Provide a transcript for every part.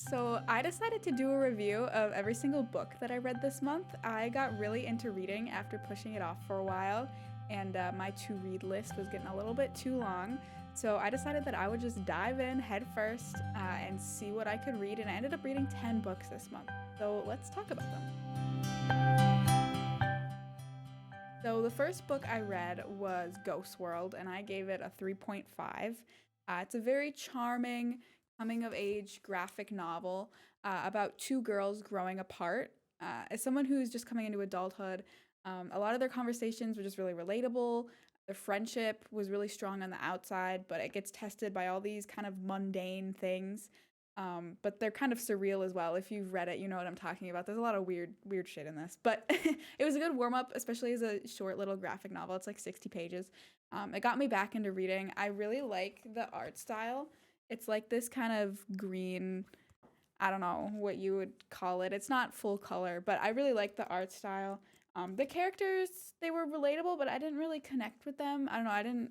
So I decided to do a review of every single book that I read this month. I got really into reading after pushing it off for a while, and my to-read list was getting a little bit too long. So I decided that I would just dive in head first and see what I could read, and I ended up reading 10 books this month. So let's talk about them. So the first book I read was Ghost World, and I gave it a 3.5. It's a very charming coming of age graphic novel about two girls growing apart. As someone who's just coming into adulthood, a lot of their conversations were just really relatable. The friendship was really strong on the outside, but it gets tested by all these kind of mundane things. But they're kind of surreal as well. If you've read it, you know what I'm talking about. There's a lot of weird shit in this, but it was a good warm up, especially as a short little graphic novel. It's like 60 pages. It got me back into reading. I really like the art style. It's like this kind of green, I don't know what you would call it. It's not full color, but I really like the art style. The characters, they were relatable, but I didn't really connect with them. I don't know.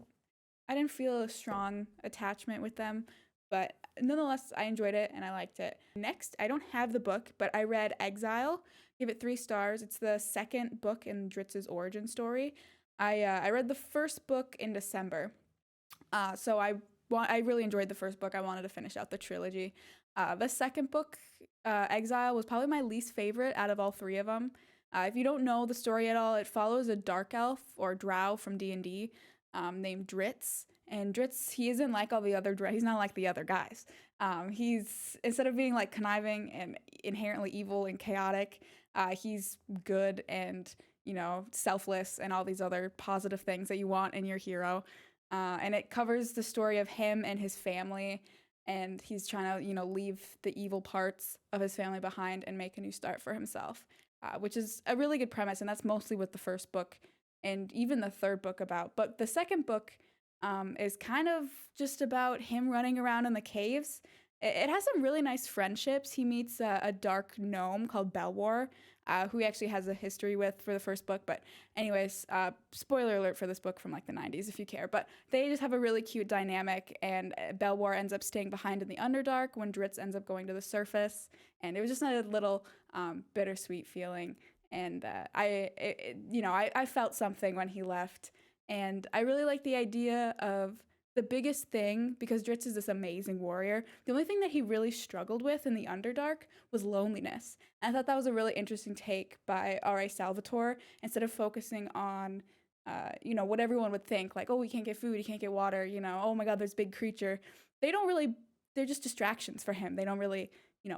I didn't feel a strong attachment with them, but nonetheless, I enjoyed it and I liked it. Next, I don't have the book, but I read Exile. Give it 3 stars. It's the second book in Dritz's origin story. I read the first book in December, so I really enjoyed the first book. I wanted to finish out the trilogy. The second book, Exile, was probably my least favorite out of all 3 of them. If you don't know the story at all, it follows a dark elf or drow from D&D named Dritz. And Dritz, he isn't like all the other he's not like the other guys. He's, instead of being like conniving and inherently evil and chaotic, he's good and, you know, selfless and all these other positive things that you want in your hero. And it covers the story of him and his family, and he's trying to, you know, leave the evil parts of his family behind and make a new start for himself, which is a really good premise, and that's mostly what the first book and even the third book about. But the second book is kind of just about him running around in the caves. It has some really nice friendships. He meets a dark gnome called Belwar, who he actually has a history with for the first book. But anyways, spoiler alert for this book from like the 90s if you care. But they just have a really cute dynamic, and Belwar ends up staying behind in the Underdark when Dritz ends up going to the surface. And it was just a little bittersweet feeling. And I felt something when he left. And I really like the idea of the biggest thing, because Dritz is this amazing warrior, the only thing that he really struggled with in the Underdark was loneliness. And I thought that was a really interesting take by R.A. Salvatore. Instead of focusing on, what everyone would think, like, oh, we can't get food, he can't get water, you know, oh my God, there's big creature. They're just distractions for him. They don't really,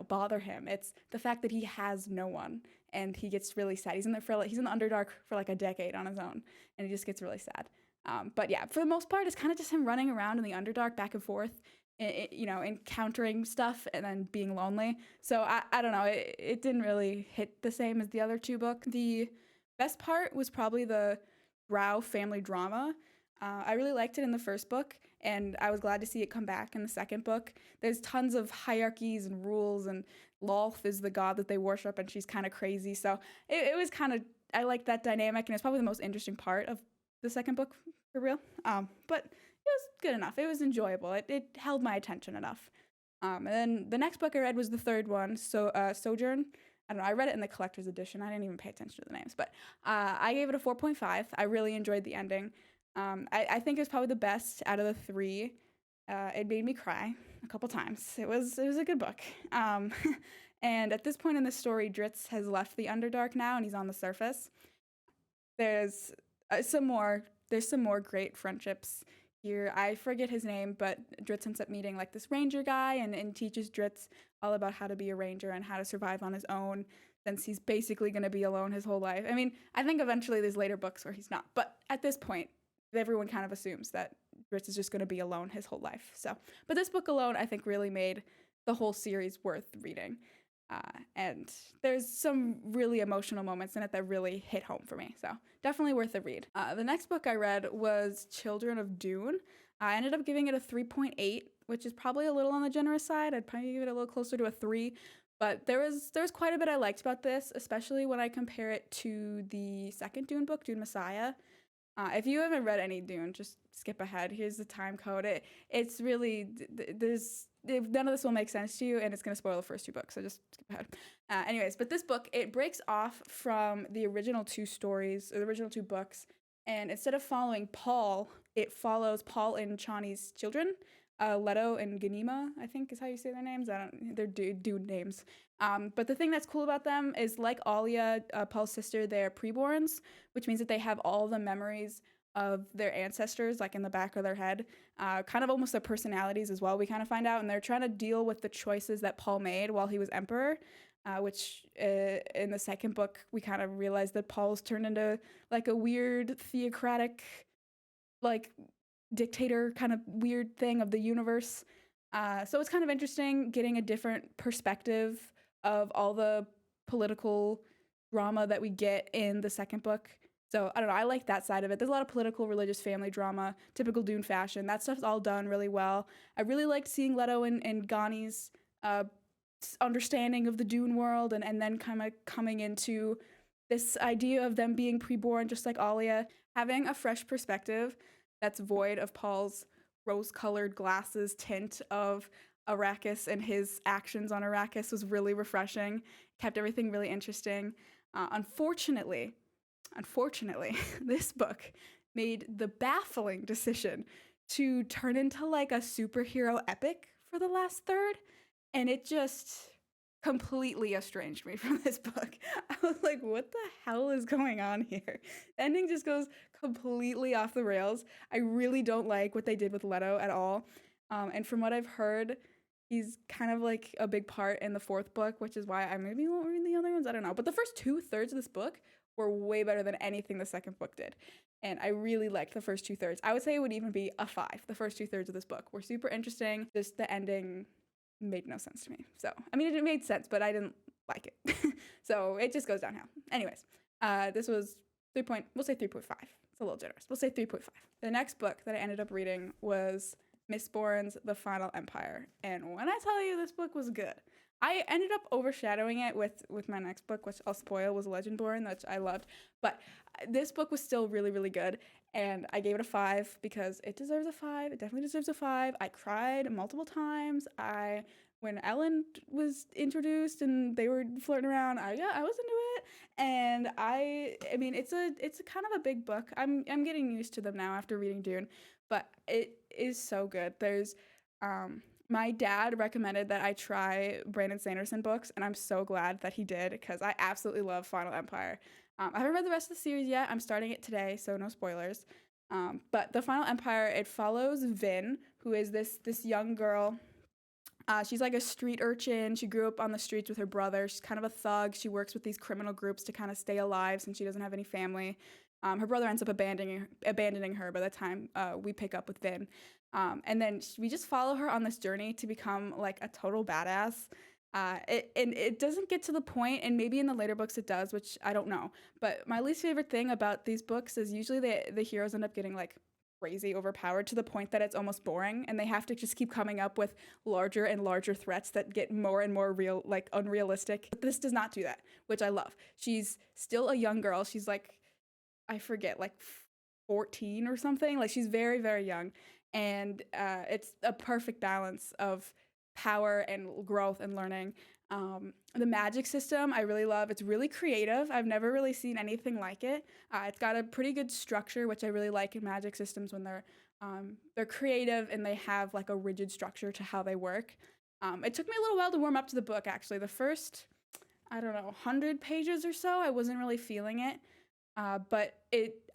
bother him. It's the fact that he has no one, and he gets really sad. He's in the Underdark for like a decade on his own, and he just gets really sad. But yeah, for the most part, it's kind of just him running around in the Underdark back and forth, encountering stuff and then being lonely. So I don't know, it didn't really hit the same as the other 2 books. The best part was probably the Drow family drama. I really liked it in the first book, and I was glad to see it come back in the second book. There's tons of hierarchies and rules, and Lolth is the god that they worship, and she's kind of crazy. So it was kind of, I liked that dynamic, and it's probably the most interesting part of the second book, for real. But it was good enough. It was enjoyable. It held my attention enough. And then the next book I read was the third one, Sojourn. I don't know, I read it in the collector's edition. I didn't even pay attention to the names, but I gave it a 4.5. I really enjoyed the ending. I think it was probably the best out of the 3. It made me cry a couple times. It was a good book. And at this point in the story, Dritz has left the Underdark now, and he's on the surface. There's some more great friendships here. I forget his name, but Dritz ends up meeting like this ranger guy, and teaches Dritz all about how to be a ranger and how to survive on his own, since he's basically going to be alone his whole life. I mean, I think eventually there's later books where he's not, but at this point, everyone kind of assumes that Dritz is just going to be alone his whole life. So, but this book alone, I think, really made the whole series worth reading. And there's some really emotional moments in it that really hit home for me. So definitely worth a read. The next book I read was Children of Dune. I ended up giving it a 3.8, which is probably a little on the generous side. I'd probably give it a little closer to a 3. But there was quite a bit I liked about this, especially when I compare it to the second Dune book, Dune Messiah. If you haven't read any Dune, just skip ahead. Here's the time code. It's really, there's none of this will make sense to you, and it's going to spoil the first two books, so just skip ahead. Anyways, but this book, it breaks off from the original two stories, or the original two books, and instead of following Paul, it follows Paul and Chani's children, Leto and Ganima, I think is how you say their names. They're dude names. But the thing that's cool about them is, like Alia, Paul's sister, they're preborns, which means that they have all the memories of their ancestors, like in the back of their head, kind of almost their personalities as well, we kind of find out. And they're trying to deal with the choices that Paul made while he was emperor, which in the second book, we kind of realized that Paul's turned into like a weird theocratic, like dictator kind of weird thing of the universe. So it's kind of interesting getting a different perspective of all the political drama that we get in the second book. So I don't know, I like that side of it. There's a lot of political, religious, family drama, typical Dune fashion. That stuff's all done really well. I really liked seeing Leto and Ghani's understanding of the Dune world, and then kind of coming into this idea of them being preborn, just like Alia, having a fresh perspective that's void of Paul's rose-colored glasses tint of Arrakis and his actions on Arrakis was really refreshing, kept everything really interesting. Unfortunately, this book made the baffling decision to turn into like a superhero epic for the last third, and it just completely estranged me from this book. I was like, what the hell is going on here? The ending just goes completely off the rails. I really don't like what they did with Leto at all. And from what I've heard, he's kind of like a big part in the fourth book, which is why I maybe won't read the other ones. I don't know. But the first 2/3 of this book were way better than anything the second book did. And I really liked the first 2/3. I would say it would even be a 5. The first 2/3 of this book were super interesting. Just the ending made no sense to me. So, I mean, it made sense, but I didn't like it. So it just goes downhill. Anyways, this was we'll say 3.5. It's a little generous. We'll say 3.5. The next book that I ended up reading was Mistborn's The Final Empire. And when I tell you this book was good, I ended up overshadowing it with my next book, which I'll spoil, was Legendborn, which I loved. But this book was still really, really good. And I gave it a 5 because it deserves a 5. It definitely deserves a 5. I cried multiple times. When Ellen was introduced and they were flirting around, I was into it. And I mean, it's a kind of a big book. I'm getting used to them now after reading Dune, but it is so good. There's my dad recommended that I try Brandon Sanderson books, and I'm so glad that he did because I absolutely love Final Empire. I haven't read the rest of the series yet. I'm starting it today, so no spoilers. But The Final Empire, it follows Vin, who is this young girl. She's like a street urchin. She grew up on the streets with her brother. She's kind of a thug. She works with these criminal groups to kind of stay alive since she doesn't have any family. Her brother ends up abandoning her by the time we pick up with Vin. And then we just follow her on this journey to become like a total badass. It doesn't get to the point, and maybe in the later books it does, which I don't know. But my least favorite thing about these books is usually the heroes end up getting like crazy overpowered to the point that it's almost boring, and they have to just keep coming up with larger and larger threats that get more and more real, like unrealistic. But this does not do that, which I love. She's still a young girl. She's like, I forget, like 14 or something. Like she's very, very young. And it's a perfect balance of power and growth and learning. The magic system I really love. It's really creative. I've never really seen anything like it. It's got a pretty good structure, which I really like in magic systems when they're creative and they have like a rigid structure to how they work. It took me a little while to warm up to the book, actually. The first, I don't know, 100 pages or so, I wasn't really feeling it. But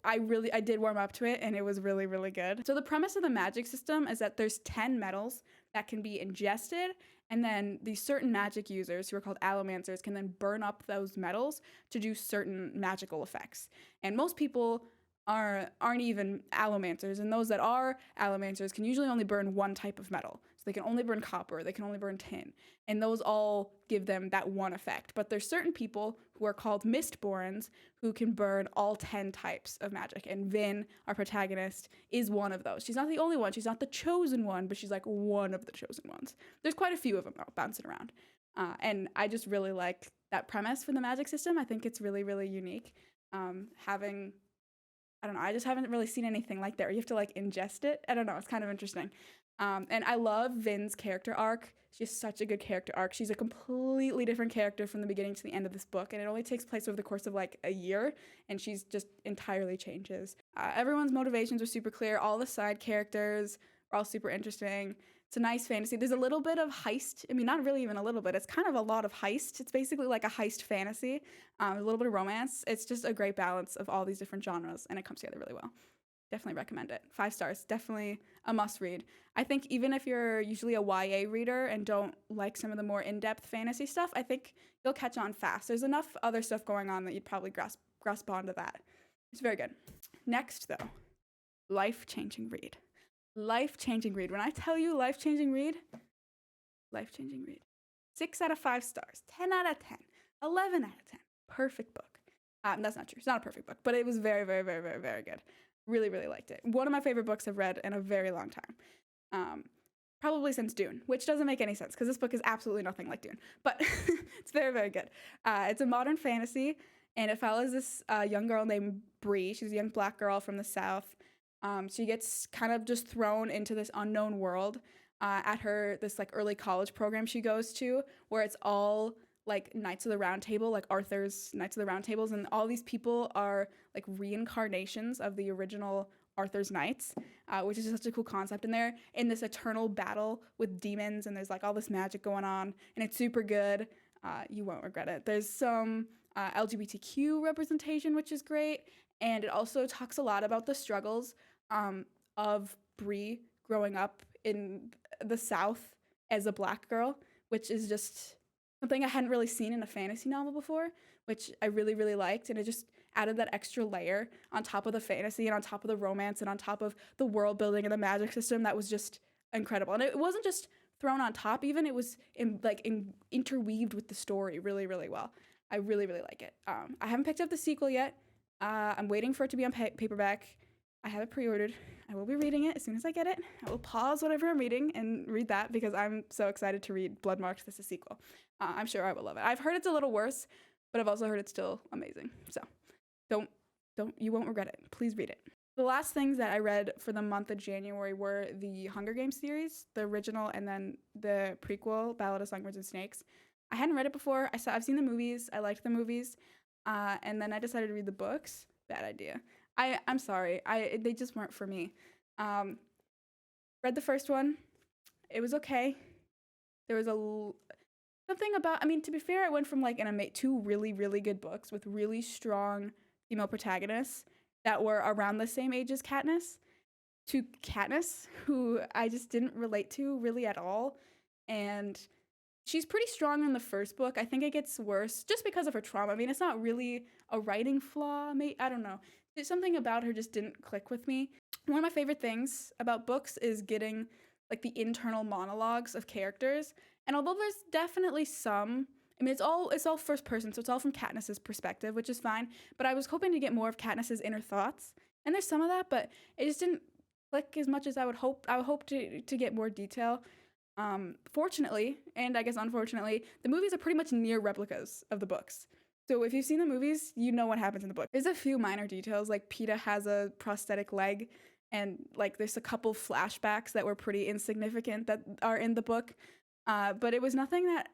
I did warm up to it, and it was really, really good. So the premise of the magic system is that there's 10 metals that can be ingested, and then these certain magic users, who are called allomancers, can then burn up those metals to do certain magical effects. And most people aren't even allomancers, and those that are allomancers can usually only burn one type of metal. So they can only burn copper, they can only burn tin, and those all give them that one effect. But there's certain people who are called Mistborns who can burn all 10 types of magic, and Vin, our protagonist, is one of those. She's not the only one, she's not the chosen one, but she's like one of the chosen ones. There's quite a few of them though, bouncing around. And I just really like that premise for the magic system. I think it's really, really unique. I don't know, I just haven't really seen anything like that where you have to like ingest it. I don't know, it's kind of interesting. And I love Vin's character arc. She has such a good character arc. She's a completely different character from the beginning to the end of this book, and it only takes place over the course of like a year, and she's just entirely changes. Everyone's motivations are super clear. All the side characters are all super interesting. It's a nice fantasy. There's a little bit of heist. I mean, not really even a little bit. It's kind of a lot of heist. It's basically like a heist fantasy. A little bit of romance. It's just a great balance of all these different genres, and it comes together really well. Definitely recommend it. 5 stars. Definitely a must read. I think even if you're usually a YA reader and don't like some of the more in-depth fantasy stuff, I think you'll catch on fast. There's enough other stuff going on that you'd probably grasp onto that. It's very good. Next, though, life-changing read. Life-changing read. When I tell you life-changing read, life-changing read. 6 out of 5 stars. 10 out of 10. 11 out of 10. Perfect book. That's not true. It's not a perfect book, but it was very, very, very, very, very good. Really, really liked it. One of my favorite books I've read in a very long time. Probably since Dune, which doesn't make any sense because this book is absolutely nothing like Dune. But it's very, very good. It's a modern fantasy, and it follows this young girl named Bree. She's a young black girl from the South. She gets kind of just thrown into this unknown world at this like early college program she goes to, where it's all like Knights of the Round Table, like Arthur's Knights of the Round Tables, and all these people are like reincarnations of the original Arthur's Knights, which is such a cool concept. And they're in this eternal battle with demons, and there's like all this magic going on, and it's super good. You won't regret it. There's some LGBTQ representation, which is great, and it also talks a lot about the struggles of Bree growing up in the South as a black girl, which is just something I hadn't really seen in a fantasy novel before, which I really, really liked. And it just added that extra layer on top of the fantasy and on top of the romance and on top of the world building and the magic system that was just incredible. And it wasn't just thrown on top even, it was interweaved with the story really, really well. I really, really like it. I haven't picked up the sequel yet. I'm waiting for it to be on paperback. I have it pre-ordered. I will be reading it as soon as I get it. I will pause whatever I'm reading and read that because I'm so excited to read Bloodmarked. This is a sequel. I'm sure I will love it. I've heard it's a little worse, but I've also heard it's still amazing. So you won't regret it. Please read it. The last things that I read for the month of January were the Hunger Games series, the original, and then the prequel, Ballad of Songbirds and Snakes. I hadn't read it before. I've seen the movies. I liked the movies. And then I decided to read the books. Bad idea. I'm sorry. They just weren't for me. Read the first one. It was okay. There was something about, I mean, to be fair, I went from like two really, really good books with really strong female protagonists that were around the same age as Katniss to Katniss, who I just didn't relate to really at all. And she's pretty strong in the first book. I think it gets worse just because of her trauma. I mean, it's not really a writing flaw. I don't know. There's something about her just didn't click with me. One of my favorite things about books is getting like the internal monologues of characters. And although there's definitely some, I mean, it's all first person, so it's all from Katniss's perspective, which is fine. But I was hoping to get more of Katniss's inner thoughts, and there's some of that, but it just didn't click as much as I would hope. I would hope to get more detail. Fortunately, and I guess unfortunately, the movies are pretty much near replicas of the books. So if you've seen the movies, you know what happens in the book. There's a few minor details, like Peeta has a prosthetic leg, and like there's a couple flashbacks that were pretty insignificant that are in the book. But it was nothing that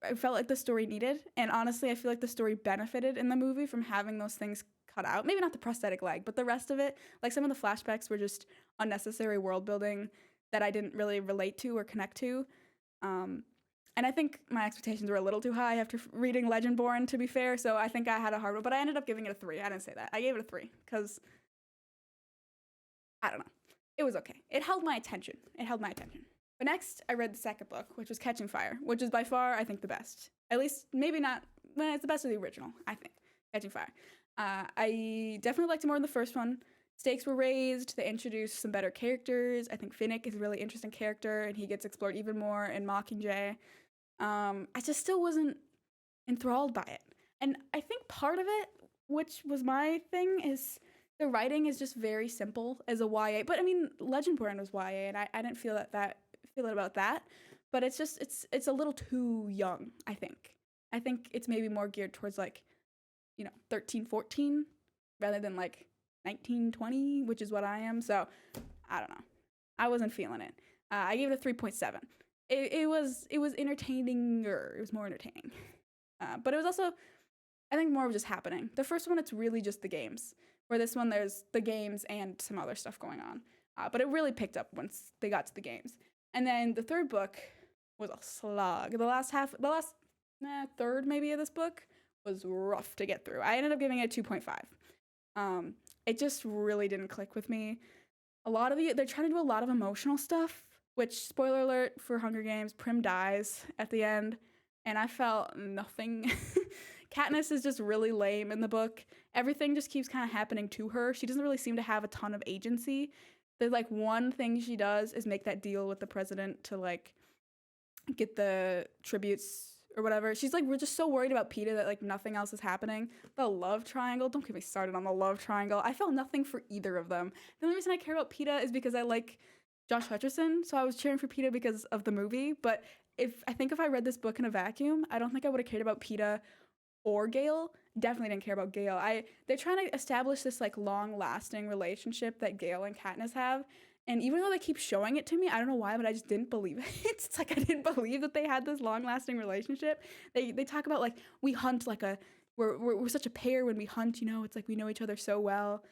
I felt like the story needed. And honestly, I feel like the story benefited in the movie from having those things cut out. Maybe not the prosthetic leg, but the rest of it, like some of the flashbacks were just unnecessary world building that I didn't really relate to or connect to. And I think my expectations were a little too high after reading Legendborn, to be fair. So I think I had a hard one, but I ended up giving it a 3. I didn't say that. I gave it a 3 because, I don't know. It was okay. It held my attention. But next, I read the second book, which was Catching Fire, which is by far, I think, the best. At least, maybe not, well, it's the best of the original, I think, Catching Fire. I definitely liked it more than the first one. Stakes were raised, they introduced some better characters. I think Finnick is a really interesting character, and he gets explored even more in Mockingjay. I just still wasn't enthralled by it. And I think part of it, which was my thing, is the writing is just very simple as a YA. But I mean, Legendborn was YA, and I didn't feel it about that. But it's just it's a little too young, I think. I think it's maybe more geared towards 13, 14 rather than 19, 20, which is what I am. So I don't know. I wasn't feeling it. I gave it a 3.7. It was entertaining. It was more entertaining. But it was also, I think, more of just happening. The first one, it's really just the games. Where this one, there's the games and some other stuff going on. But it really picked up once they got to the games. And then the third book was a slog. The last third maybe of this book was rough to get through. I ended up giving it a 2.5. It just really didn't click with me. They're trying to do a lot of emotional stuff, which, spoiler alert for Hunger Games, Prim dies at the end, and I felt nothing. Katniss is just really lame in the book. Everything just keeps kind of happening to her. She doesn't really seem to have a ton of agency. The one thing she does is make that deal with the president to get the tributes or whatever. She's we're just so worried about Peeta that nothing else is happening. The love triangle, don't get me started on the love triangle. I felt nothing for either of them. The only reason I care about Peeta is because I like Josh Hutcherson, so I was cheering for Peeta because of the movie. But if I read this book in a vacuum, I don't think I would have cared about Peeta or Gale. Definitely didn't care about Gale. They're trying to establish this long-lasting relationship that Gale and Katniss have. And even though they keep showing it to me, I don't know why, but I just didn't believe it. It's I didn't believe that they had this long-lasting relationship. They talk about we hunt we're such a pair when we hunt, it's we know each other so well.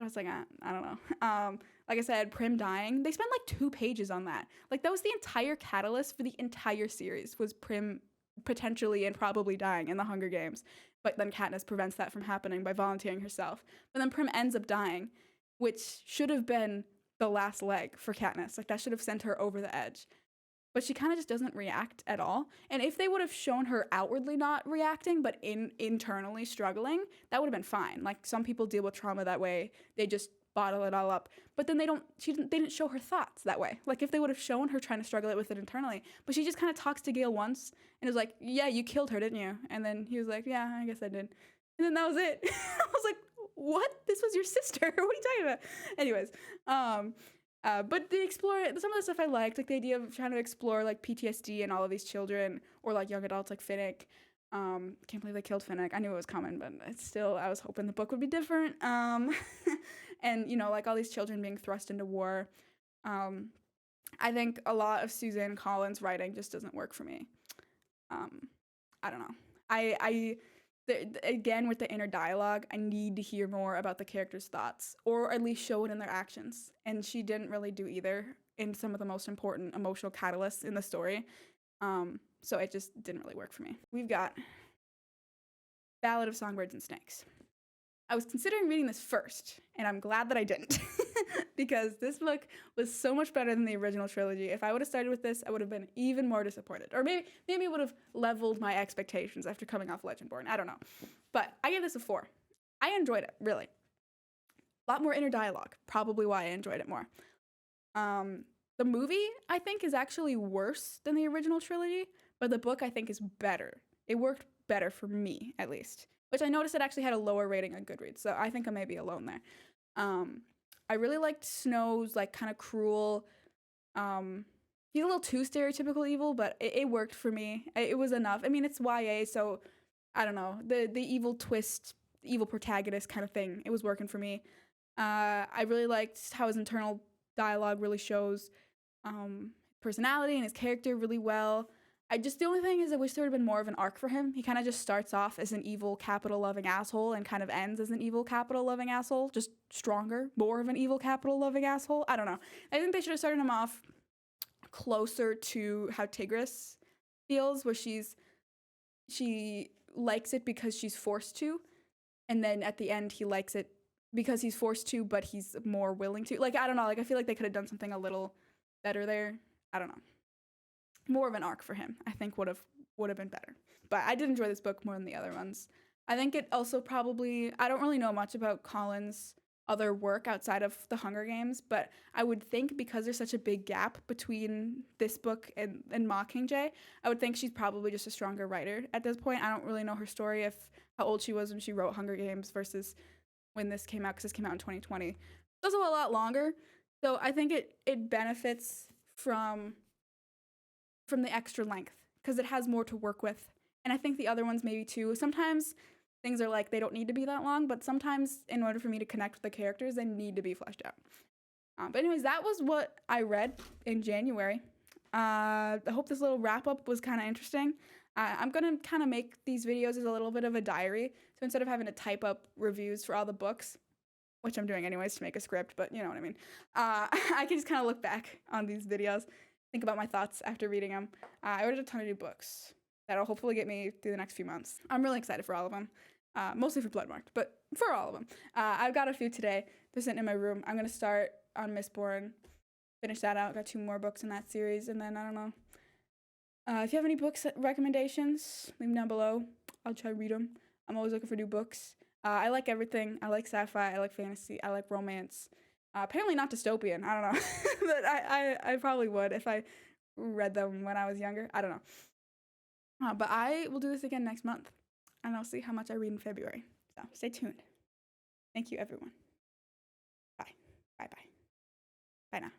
I was I don't know. Like I said, Prim dying. They spent 2 pages on that. That was the entire catalyst for the entire series, was Prim potentially and probably dying in the Hunger Games. But then Katniss prevents that from happening by volunteering herself. But then Prim ends up dying, which should have been the last leg for Katniss. That should have sent her over the edge. But she kind of just doesn't react at all. And if they would have shown her outwardly not reacting, but internally struggling, that would have been fine. Some people deal with trauma that way. They just bottle it all up. But then they didn't show her thoughts that way. If they would have shown her trying to struggle with it internally. But she just kind of talks to Gale once and is yeah, you killed her, didn't you? And then he was yeah, I guess I did. And then that was it. I was what? This was your sister? What are you talking about? Anyways, but they explore some of the stuff I liked, the idea of trying to explore PTSD and all of these children, or young adults like Finnick. Can't believe they killed Finnick. I knew it was coming, but it's still, I was hoping the book would be different. And all these children being thrust into war. I think a lot of Suzanne Collins' writing just doesn't work for me. I don't know. Again, with the inner dialogue, I need to hear more about the characters' thoughts, or at least show it in their actions. And she didn't really do either in some of the most important emotional catalysts in the story. So it just didn't really work for me. We've got Ballad of Songbirds and Snakes. I was considering reading this first, and I'm glad that I didn't, because this book was so much better than the original trilogy. If I would have started with this, I would have been even more disappointed. Or maybe it would have leveled my expectations after coming off Legendborn. I don't know. But I gave this a 4. I enjoyed it, really. A lot more inner dialogue, probably why I enjoyed it more. The movie, I think, is actually worse than the original trilogy, but the book, I think, is better. It worked better for me, at least. Which I noticed it actually had a lower rating on Goodreads, so I think I may be alone there. I really liked Snow's kind of cruel. He's a little too stereotypical evil, but it worked for me. It was enough. I mean, it's YA, so I don't know, the evil twist, evil protagonist kind of thing. It was working for me. I really liked how his internal dialogue really shows personality and his character really well. The only thing is I wish there would have been more of an arc for him. He kind of just starts off as an evil, capital-loving asshole and kind of ends as an evil, capital-loving asshole, just stronger, more of an evil, capital-loving asshole. I don't know. I think they should have started him off closer to how Tigris feels, where she likes it because she's forced to, and then at the end he likes it because he's forced to, but he's more willing to. I don't know. I feel like they could have done something a little better there. I don't know. More of an arc for him, I think, would have been better. But I did enjoy this book more than the other ones. I think it also probably, I don't really know much about Collins' other work outside of The Hunger Games, but I would think because there's such a big gap between this book and Mockingjay, I would think she's probably just a stronger writer at this point. I don't really know her story, how old she was when she wrote Hunger Games versus when this came out, because this came out in 2020. It's also a lot longer, so I think it benefits from the extra length, because it has more to work with. And I think the other ones maybe too. Sometimes things are they don't need to be that long, but sometimes in order for me to connect with the characters, they need to be fleshed out. But anyways, that was what I read in January. I hope this little wrap up was kind of interesting. I'm going to kind of make these videos as a little bit of a diary. So instead of having to type up reviews for all the books, which I'm doing anyways to make a script, but you know what I mean. I can just kind of look back on these videos, think about my thoughts after reading them. I ordered a ton of new books that'll hopefully get me through the next few months. I'm really excited for all of them, mostly for Bloodmarked, but for all of them. I've got a few today. They're sitting in my room. I'm going to start on Mistborn, finish that out. Got 2 more books in that series, and then I don't know. If you have any books recommendations, leave them down below. I'll try to read them. I'm always looking for new books. I like everything. I like sci-fi. I like fantasy. I like romance. Apparently not dystopian. I don't know. But I probably would if I read them when I was younger. I don't know. But I will do this again next month. And I'll see how much I read in February. So stay tuned. Thank you, everyone. Bye. Bye-bye. Bye now.